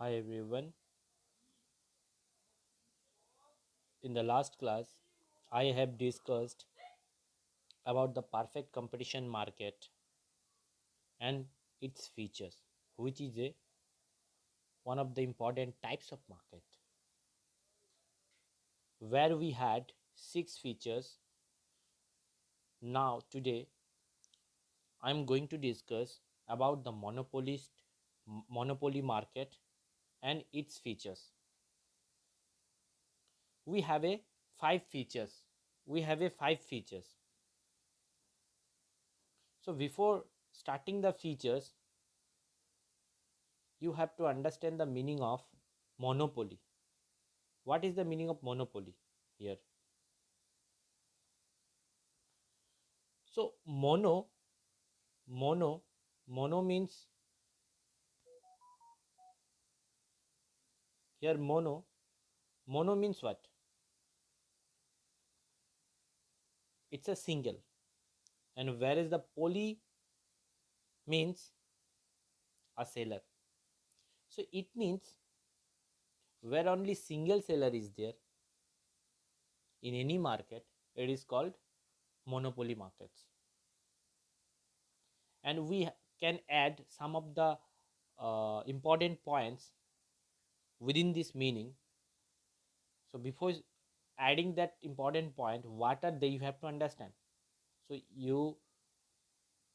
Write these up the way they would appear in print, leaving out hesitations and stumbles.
Hi everyone. In the last class, I have discussed about the perfect competition market and its features, which is one of the important types of market, where we had six features. Now today, I am going to discuss about the monopoly market and its features. We have a five features. We have a five features. So before starting the features, you have to understand the meaning of monopoly. What is the meaning of monopoly here? So mono mono means here mono means what? It's a single. And whereas the poly means a seller. So it means where only single seller is there in any market, it is called monopoly markets. And we can add some of the important points within this meaning. So before adding that important point, what are they, you have to understand. So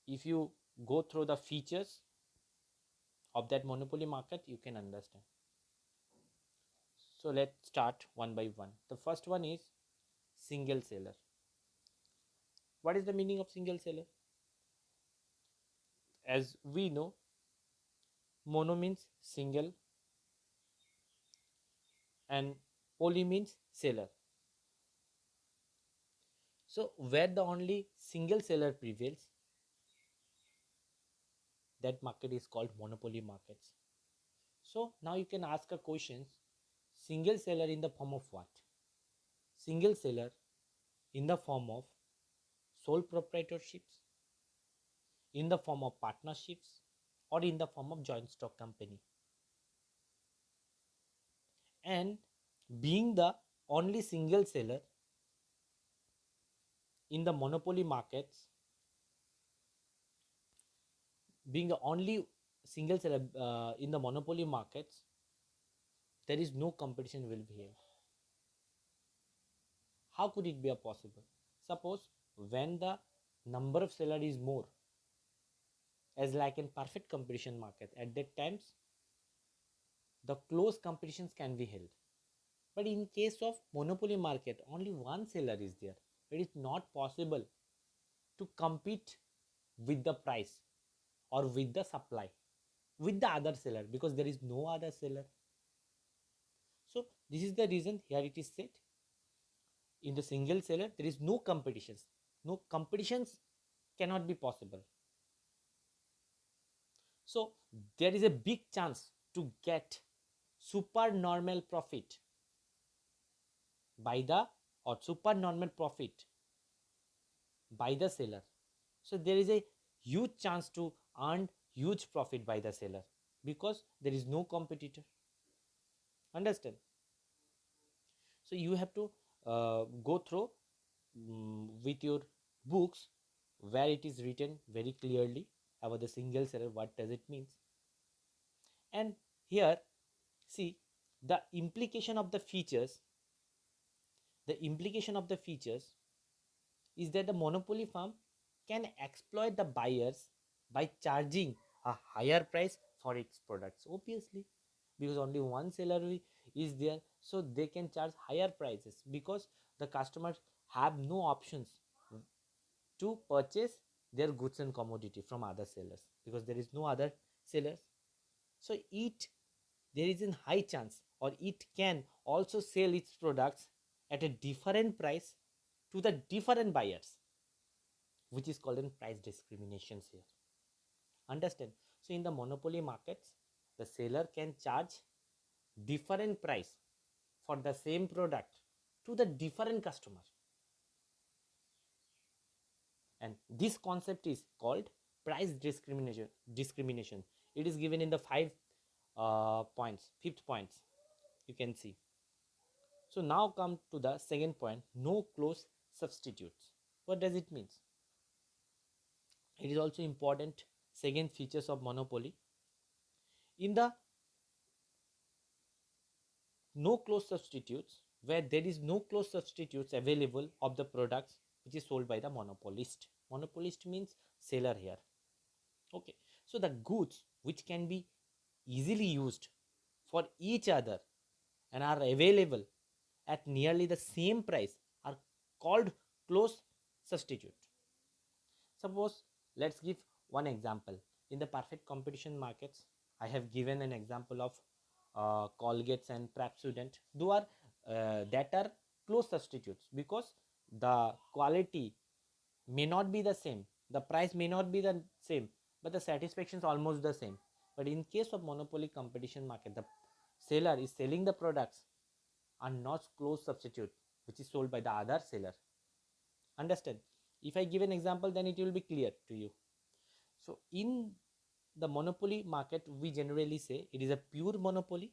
if you go through the features of that monopoly market, you can understand. So let's start one by one. The first one is single seller. What is the meaning of single seller? As we know, mono means single and poly means seller. So where the only single seller prevails, that market is called monopoly markets. So now you can ask a question: single seller in the form of what? Single seller in the form of sole proprietorships, in the form of partnerships, or in the form of joint stock company. And being the only single seller in the monopoly markets, being the only single seller in the monopoly markets, there is no competition will be here. How could it be a possible? Suppose when the number of seller is more, as like in perfect competition market, at that times the close competitions can be held. But in case of monopoly market, only one seller is there. It is not possible to compete with the price or with the supply with the other seller, because there is no other seller. So this is the reason here it is said, in the single seller there is no competitions. No competitions cannot be possible. So there is a big chance to get supernormal profit by the or supernormal profit by the seller. So there is a huge chance to earn huge profit by the seller because there is no competitor. Understand? So you have to go through with your books where it is written very clearly about the single seller, what does it means. And here, see, the implication of the features, the implication of the features is that the monopoly firm can exploit the buyers by charging a higher price for its products, obviously, because only one seller is there, so they can charge higher prices because the customers have no options to purchase their goods and commodity from other sellers because there is no other sellers. So it, there is a high chance, or it can also sell its products at a different price to the different buyers, which is called in price discriminations here. Understand? So in the monopoly markets, the seller can charge different price for the same product to the different customer, and this concept is called price discrimination. It is given in the five points, fifth points you can see. So now come to the second point, no close substitutes. What does it mean? It is also important second features of monopoly. In the no close substitutes, where there is no close substitutes available of the products which is sold by the monopolist. Monopolist means seller here. Okay, so the goods which can be easily used for each other and are available at nearly the same price are called close substitute. Suppose let's give one example. In the perfect competition markets, I have given an example of Colgates and Pepsodent. That are close substitutes because the quality may not be the same, the price may not be the same, but the satisfaction is almost the same. But in case of monopoly competition market, the seller is selling the products are not close substitute which is sold by the other seller. Understand? If I give an example, then it will be clear to you. So in the monopoly market, we generally say it is a pure monopoly.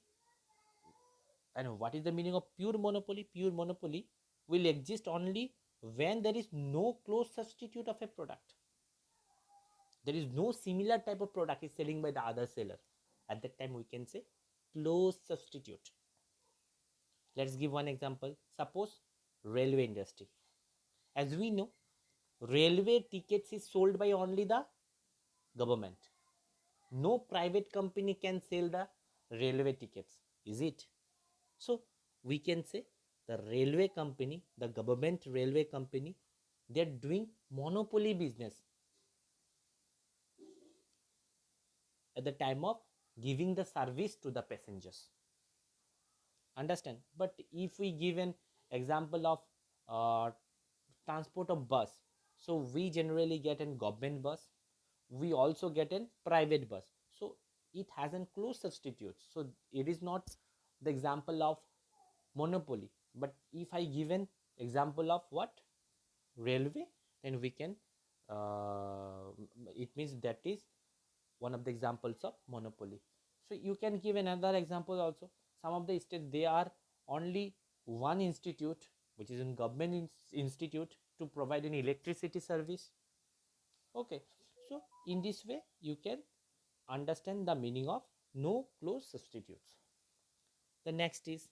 And what is the meaning of pure monopoly? Pure monopoly will exist only when there is no close substitute of a product. There is no similar type of product is selling by the other seller. At that time we can say close substitute. Let's give one example. Suppose railway industry. As we know, railway tickets is sold by only the government. No private company can sell the railway tickets, is it? So we can say the railway company, the government railway company, they are doing monopoly business at the time of giving the service to the passengers. Understand? But if we give an example of transport of bus, so we generally get a government bus, we also get a private bus, so it has a close substitute, so it is not the example of monopoly. But if I give an example of what, railway, then we can it means that is one of the examples of monopoly. So you can give another example also. Some of the states, they are only one institute which is in government institute to provide an electricity service. Okay, so in this way you can understand the meaning of no close substitutes. The next is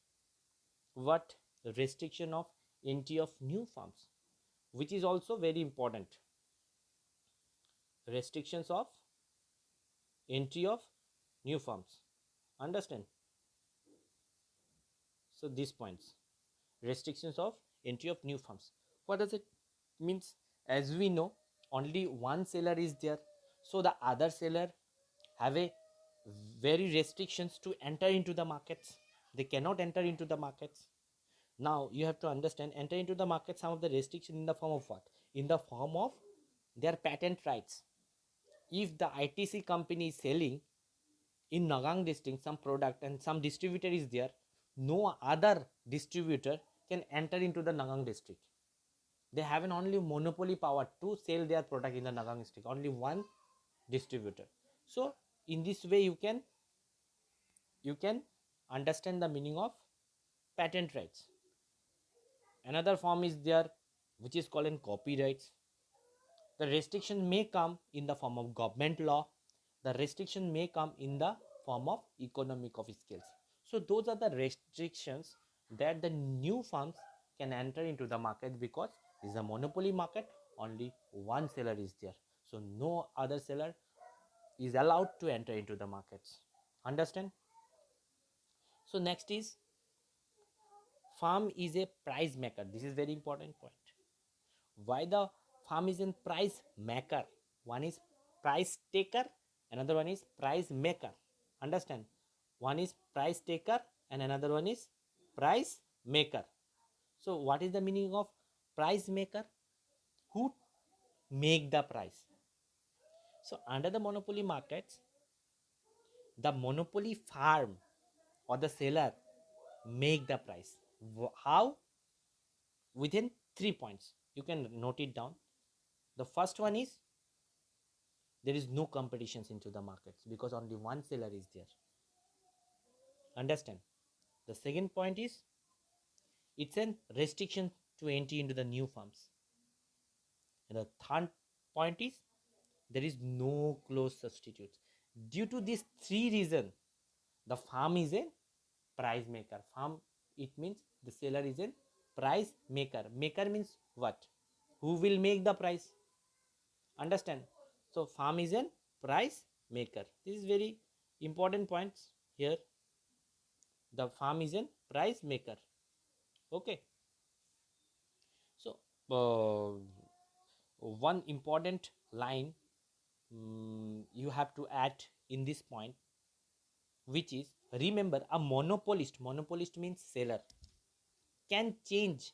what, restriction of entry of new firms, which is also very important. Restrictions of entry of new firms. Understand? So these points, restrictions of entry of new firms. What does it means? As we know, only one seller is there, so the other seller have a very restrictions to enter into the markets. They cannot enter into the markets. Now you have to understand, enter into the market, some of the restriction in the form of what? In the form of their patent rights. If the ITC company is selling in Nagang district some product and some distributor is there, no other distributor can enter into the Nagang district. They have an only monopoly power to sell their product in the Nagang district, only one distributor. So in this way you can understand the meaning of patent rights. Another form is there which is called in copyrights. The restriction may come in the form of government law. The restriction may come in the form of economic of scales. So those are the restrictions that the new firms can enter into the market, because this is a monopoly market, only one seller is there. So no other seller is allowed to enter into the markets. Understand? So next is, firm is a price maker. This is very important point. Why the firm is a price maker? One is price taker, another one is price maker. Understand? One is price taker and another one is price maker. So what is the meaning of price maker? Who make the price? So under the monopoly markets, the monopoly firm or the seller make the price. How? Within 3 points. You can note it down. The first one is, there is no competitions into the markets because only one seller is there. Understand? The second point is it's a restriction to entry into the new farms. And the third point is there is no close substitutes. Due to these three reasons, the farm is a price maker. Farm, it means the seller is a price maker. Maker means what? Who will make the price? Understand? So farm is a price maker. This is very important points here. The farm is a price maker. Okay. So one important line you have to add in this point, which is remember a monopolist means seller, can change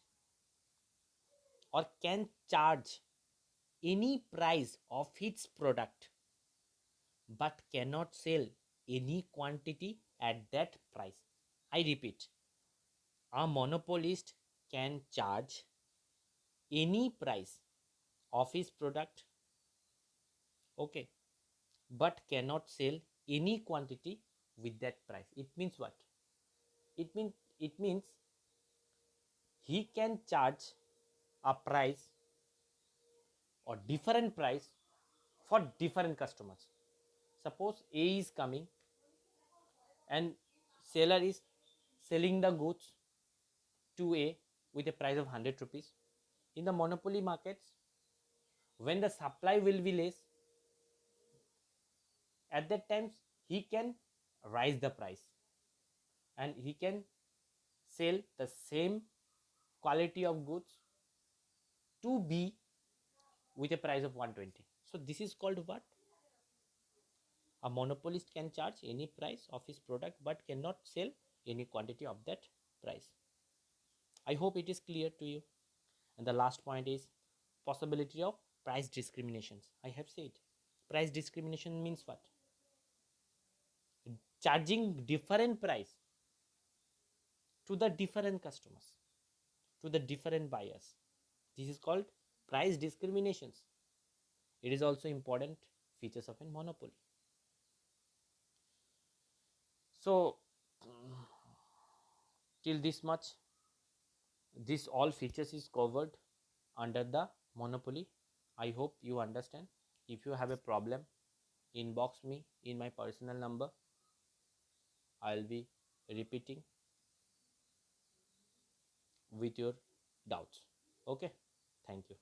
or can charge any price of its product but cannot sell any quantity at that price. I repeat, a monopolist can charge any price of his product, okay, but cannot sell any quantity with that price. It means what? It means he can charge a price or different price for different customers. Suppose A is coming and seller is selling the goods to A with a price of 100 rupees. In the monopoly markets, when the supply will be less, at that times he can rise the price and he can sell the same quality of goods to B with a price of 120. So this is called what? A monopolist can charge any price of his product but cannot sell any quantity of that price. I hope it is clear to you. And the last point is possibility of price discriminations. I have said price discrimination means what? Charging different price to the different customers, to the different buyers. This is called price discriminations. It is also important features of a monopoly. So till this much, this all features is covered under the monopoly. I hope you understand. If you have a problem, inbox me in my personal number. I'll be repeating with your doubts. Okay, thank you.